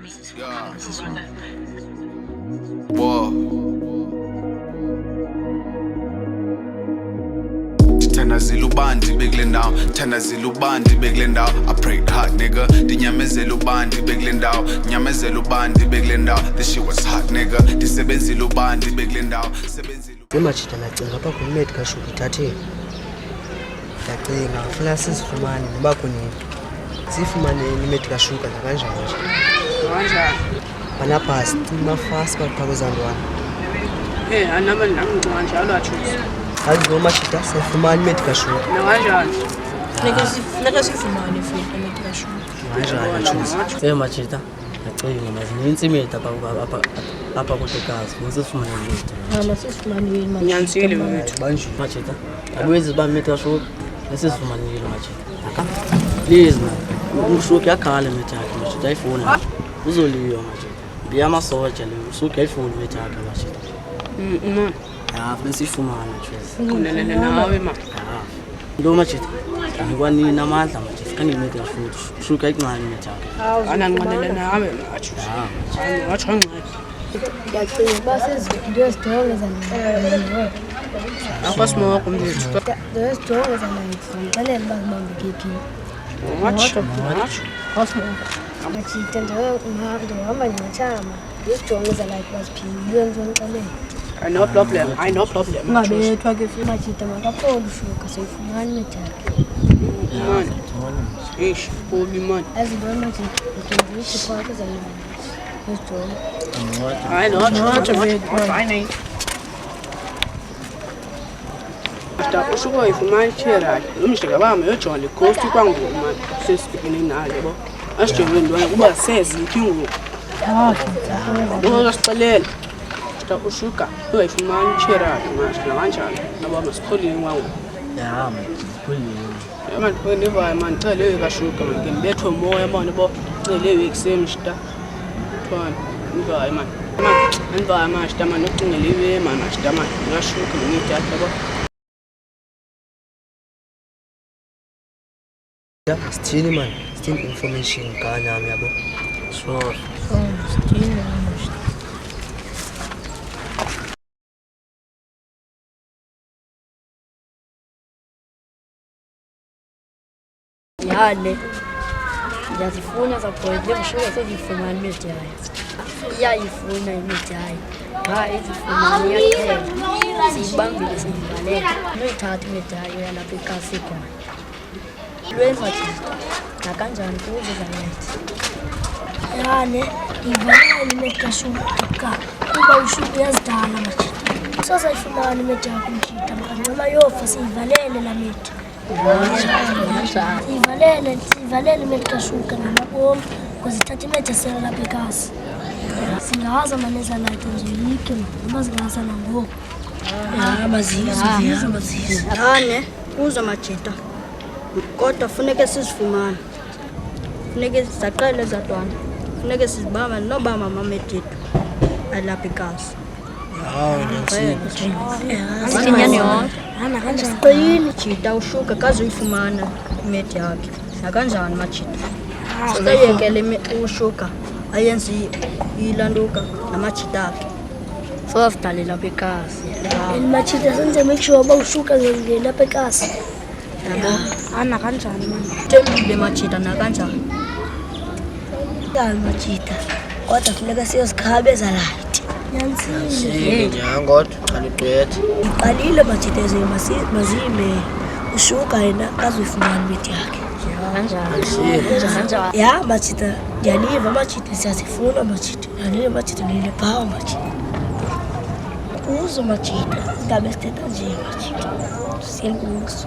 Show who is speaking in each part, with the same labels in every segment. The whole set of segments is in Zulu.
Speaker 1: Yeah. Whoa. Thana zilubandi bekule ndawo, thana zilubandi bekule ndawo. I prayed hard nigga, dinyamezela ubandi bekule ndawo, nyamezela ubandi bekule ndawo. This shit was hot nigga, disebenzile ubandi bekule ndawo, sebenzile.
Speaker 2: Emajita nacinga apha kumedi kashuka ithatheni. Ndacinga ufuna sizifumane noba kunini. Sifumane imedi kashuka nakanjani nje.
Speaker 3: Kanjani?
Speaker 2: Banabhasi mafast bapha kwezantwana.
Speaker 3: Anama nami njalo achuza.
Speaker 2: Azizo mashita sifumane imedi kashuka.
Speaker 3: Nakanjani?
Speaker 4: Funeka sifumane futhi imedi kashuka.
Speaker 2: Kanjani mashita? Ndacinga mazinintsi imedi apha kutekazi. Sifumane imedi.
Speaker 4: Masisifumanile manje.
Speaker 3: Nyanisile wethu.
Speaker 2: Banjani mashita? Abuyenzi ba imedi kashuka. Sesifumanile mashita. Please man. Usuke yakhala imedi yakhe mashita ayifuna. Uzoliwa manje. Biyamasoja le usuke ayifuni imedi yakhe mashita.
Speaker 3: Man.
Speaker 2: Ya besifumana nje.
Speaker 3: Kunelele nawe ma.
Speaker 2: Ndo mashita. Ngikwanina amandla manje. Kanti imedi kashuka. Usuke ayincane imedi yakhe.
Speaker 3: Ananqanele nawe achuza. Wathi ngqathi.
Speaker 4: Ndiyacinga uba sezinto ezijonge zanayo.
Speaker 3: Apha smoke umntu.
Speaker 4: Ezijonge zanayo ndixelela uba zibambeke phi.
Speaker 3: Wathi.
Speaker 4: Machita ndihamba ndingatshama ndizijonge zanayo uba ziphilile ndizonixelela.
Speaker 3: No problem.
Speaker 4: Ungabethwa ke futhi machita makaphole ushuka soyifumana imedi yakhe.
Speaker 3: Man. Ish, holy man.
Speaker 4: Azibona machita ndingithi phakathi zanayo ndizijonge.
Speaker 3: I know. Fine. Usuke ifumana chera. Umhleka bami yojona ghost kwangoku man. Sesifikini nayo yabo. Asijonge ntwana kuba seziphi ngoku. Uzosixelela. Usuka uyifumana chera manje kanjani. Nabo masipholile ngwangu.
Speaker 2: Ya manje.
Speaker 3: Man kweniva man cele kashuka man ngibethwe moya man bo cele ekuseni Thwana ngivayo man. Ngivayo manje man ucingeliwe man manje man ngashuka ngithi yabo.
Speaker 2: Sithini man, sithini information kanami yabo. Sure.
Speaker 4: Sithini manje. Yale. Ndiyazifuna zapoyile mshuka sezifumana imedi yayo. Iyayifuna imedi yayo. Izifumana iyaxhela. Siyibambile siyivalele. Noyithatha imedi yayo yalapha ekasi khona. Lwemajita nakanjani kuzo zanethi. Yane ivalele imedi kashuka kuba ushuka uyazidala majita. Sasayifumana imedi yakho mjita noma yofa siyivalele la medi. Sivalele imedi kashuka namabomu kwazithatha imedi esela lapha ekasi. Singaza maneza lakhe nje yike noma singaza nangoku. Mazizo. Yane kuzo majita. Kodwa funeke sizifumane. Funeke saqale zatwana. Funeke sizibamba noba mama medethu alapha ekasi. Asinyane yonke. Hana kanjani? Qeyini jita ushuka kaze uyifumana imedi yakhe. Nakanjani majita? Sayekele ushuka ayenze ilanduka namajita akhe. Sozidale lapha ekasi. Majita senze make sure uba ushuka ngene lapha ekasi. Yabo. Hana kanjani man? Tembile majita nakanjani? Yali majita. Kodwa funeka siyozikhabeza light. Nyanisile.
Speaker 2: Nyangodwa uqala uqethe.
Speaker 4: Iqalile majita mazime ushuka yena azuyifumana imedi yakhe. Kanjani? Ya majita ndiyaniva majita siyazifuna majita. Ndiyaniva majita nile phawu majita. Kuzo majita singabe sithetha nje majita. Siyenkuzo.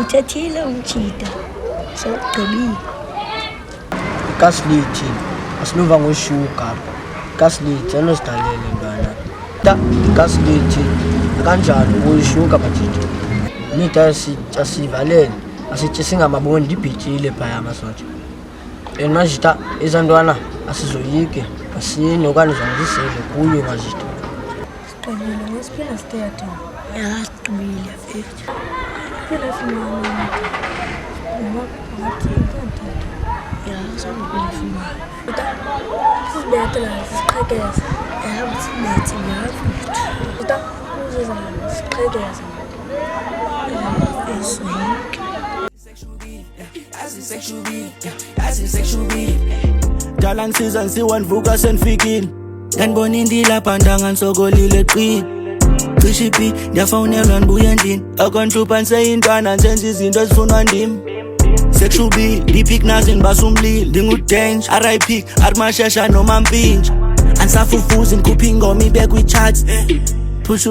Speaker 4: Uthethile umjita. Sogqibile.
Speaker 2: Ikasilithi asinova ngoshuka. Ikasilithi anozidalele ntwana. Ikasilithi kanjani uyishuka majita. Nita asivalele. Asithi singamaboni ibhijile phaya amasotsha. Majita izantwana asizoyike. Asini okanye zangizisele kuyo majita.
Speaker 4: Siqalile ngesiphila sithetha. Ya siqibile futhi. Phela fumana. Noma ngathi ngantata. Ya, sanibele fumana. sibethe la siqhekeza ehamba sibethe ngafu uta uzoza siqhekeza
Speaker 5: Dala ngisiza ngisiwanvuka senfikile ndanibona indila phandanga ngisokolile qini cishe iphi ndiyafonelwa ndibuye endlini akonhlupha niseyintwana nsenza izinto ezifunwa ndim Sexual B, deep nazi ngibasa umlilo ndingudanger RIP arimashesha noma mpintsha angisafufuzi ngikhupha ingoma ibekwe i-charts push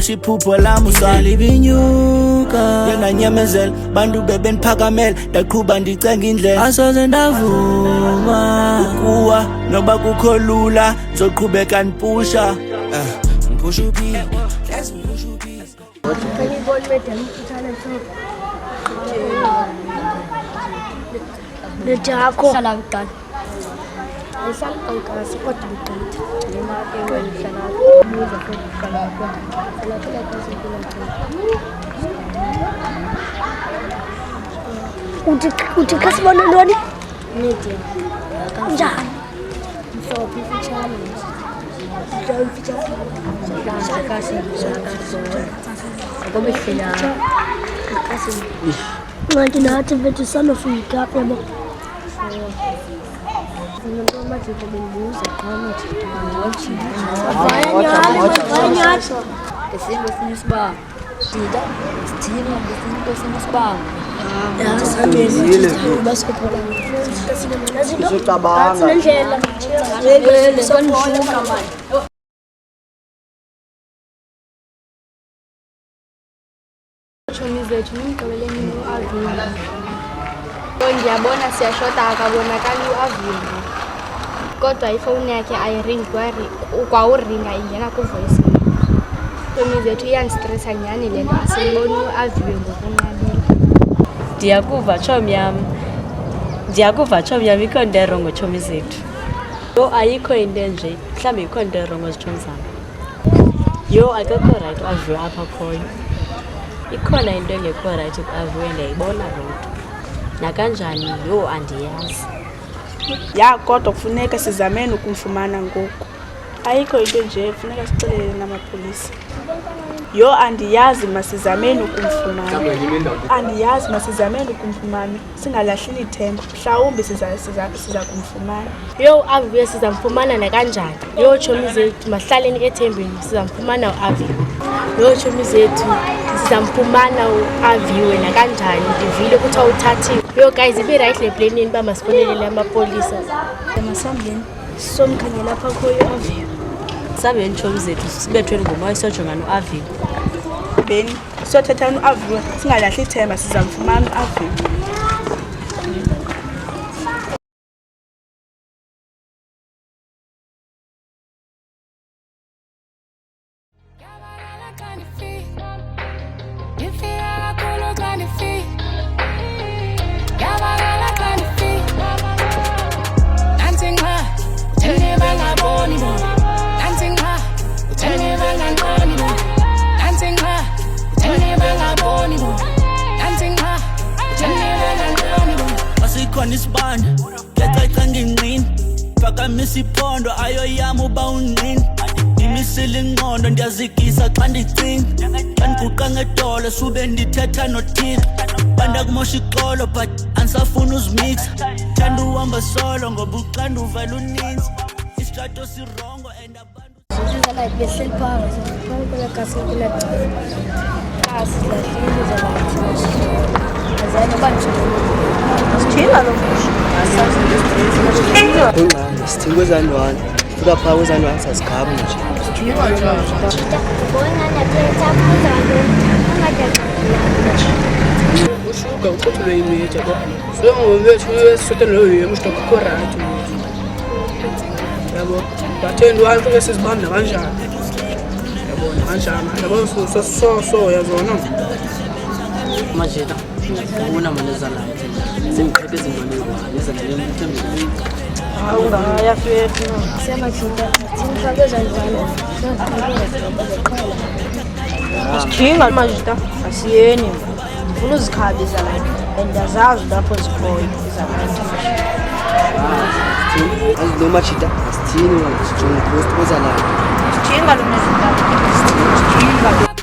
Speaker 5: iphupho lami usalibinyuka yenganyamezela bantu bebeniphakamela ndaqhuba ndicenga indlela asoze ndavuma ukuwa noba kukho lula zoqhubeka nipusha push uphi let's push uphi
Speaker 4: Letako salam kan. Esal kasi pot bitan. Lima ke wal salam. Muza ko kala ko. Salam ko kasi ko. Uti kasi bona ndoni? Media. Njani? So bifichana. Njani fichana. Kasi Ako bifila. Kasi Nanti nanti betul sana fika apa mo? Nanti macam tu benbusa kami cerita banyak. Kesin sebab tidak istimewa kesin sebab. Ya sambil bas kepulang. Kesin mana sih tu?
Speaker 2: Suka banget.
Speaker 6: Chomi zethu nimgqibeleni uAvile. Ndiyabona siyashota akabonakali uAvile. Kodwa ifowuni yakhe ayiringi kwauringa ingena kuvoice. Chomi zethu iyandistresa nyhani le nto asiyiboni uAvile ngokunqabile.
Speaker 7: Ndiyakuva tshomi yam ikho into erongo tshomi zethu. Yho ayikho into nje mhlawumbi ikho into erongo zitshomi zam. Yho akekho right uAvile apha khoyo. Ikhona into engekho right kuAvile ndiyayibona loo nto nakanjani yho andiyazi
Speaker 3: ya kodwa kufuneka sizameni ukumfumana ngoku ayikho into nje kufuneka sixelele namapolisa yho andiyazi masizameni ukumfumana singalahli ithemba mhlawumbi siza kumfumana
Speaker 6: Yho uAvile sizamfumana nakanjani yho tshomi zethu mahlaleni ethembeni sizamfumana uAvile yho tshomi zethu sizamfumana uAvile nakanjani ndivile ukuthi awuthathiwe yho guys ibe right le plan yeni uba masifonelele amapolisa
Speaker 4: Masambeni somkhangela apha khoyo uAvile.
Speaker 7: sabeni tshomi zethu sibethwe ngoma isojonga noAvile
Speaker 3: beni siyothetha noAvile singalahli ithemba sizamfumana uAvile
Speaker 5: Khona isibanda kecaca nginqini phakamisa iphondo ayoyama uba unqini imisile ingqondo ndiyazikisa xa ndicinga xa ndiguqa ngedolo sube ndithetha nothixo banda kumosha ixolo but andisafuna uzimixa thanda uhamba solo ngoba uxanduva luninzi isitrato sirongo and abantu
Speaker 4: Like behleli phakathi kule kasi kule kasi lahlile azana banje sithinga lo
Speaker 2: Sithinga kwezandwane fika phaa kwezandwane sasikhabu nje
Speaker 3: ushuka uqothele imeja so ngowethu esisotela lo yebo usitokho right yabo bathenda wantu ke sizibanda kanjani yabona kanjani yabo so yazona
Speaker 2: majeda ubona maneza la singiqheke izingwane izandleni emthembeni
Speaker 3: awungaya fethu
Speaker 4: sema thina sinhlabeza njalo
Speaker 3: sithinga majida asiyeni ndifuna uzikhabisa la and ndazazi lapho zikhoyo izakhathi
Speaker 2: Azilo machita asithini manje sijonge post kwenza la.
Speaker 4: Jinga lona zindaba. Jinga.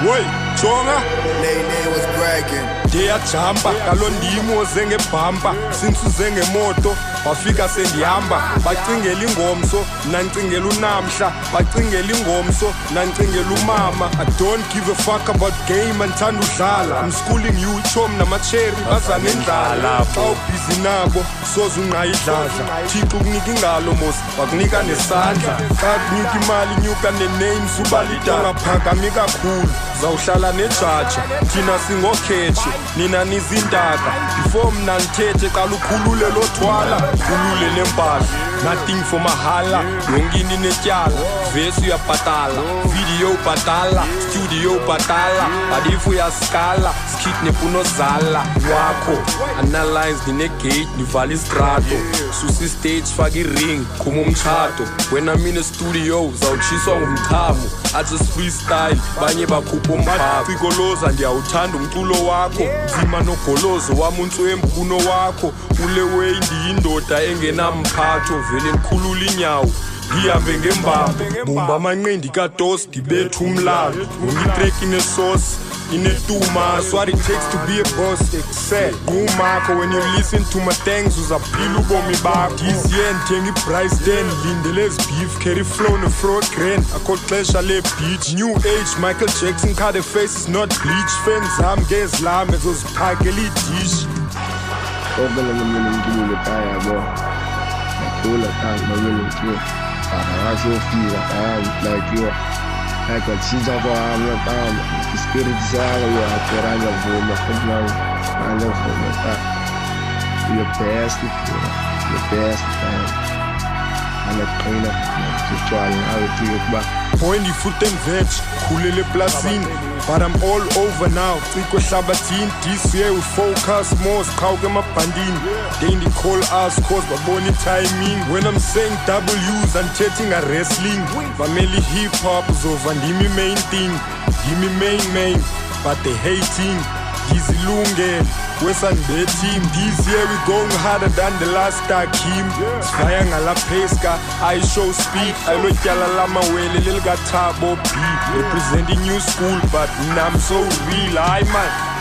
Speaker 8: Woi, Chonga,
Speaker 1: Nene was bragging.
Speaker 8: ndiyajamba kalondimo oze ngebhampa since uze ngemoto wafika sendihamba bacingela ingomso nancingela unamhla bacingela ingomso nancingela umama. I don't give a fuck about game andithanda udlala. I'm schooling you chom namacheri baza nendlala xa ubhizi nabo soze unqayi idladla thixo ukunika ingalo mos wakunika nesandla xa kunyuka imali inyuka ne-names ubalida ungaphakami kakhulu zawuhlala nejaja thina singokhetshe nina nizindaka before mna ndithethe qala ukhulule lo thwala khulule nempahla nothing for mahala yonke into inetyala vesi uyabhatala video ubhatala studio ubhatala but if uyaskala skit nepunozala wakho analyze ndinegate ndivala isitrato susa istage faka iring khuma umtshato wena mina studio zawutshiswa ngumchamo athi freestyle banye bakhupha umbhaqo cikoloza ndiyawuthanda umculo wakho nzima nogolozo wami untswembuno wakho ule way ndiyindoda engenamphatho vele ndikhulula inyawo ngihambe ngembambo bumba amanqindi kados ndibetha umlalo yonke itrek inesosi inetuma so what it takes to be a boss excel ngumakho when you listen to my things uzaphila ubomi bakho this year ndithenga iprice 10 lindele beef carry flow no-fro grand akho xesha le-beach new age Michael Jackson cut the face is not bleach fans zami ngezilame zoziphakela idish
Speaker 9: Obele ngomile ngilule kaya yabo nakhula kanga ngomile ngilule akasofika kaya like yo akatshintsha kwami kama ispirit salo yakoranya vuma kumnalo ane vuma ka your best anaqina kutshwala nawe kuba
Speaker 8: point foot and veg khulele eplasini but I'm all over now ciko hlabathini this year we focus more siqhawuke emabhandini they call us cause babona timing when I'm saying W's andithethe nga-wrestling vameli hip hop uzova ndimi main thing ngimi main but they hating ngizilungele wesanbe team this year we going harder than the last Kim sifaya ngalapeska I show speed alotyala lamawele lelikathabo B representing new school but I'm so real I man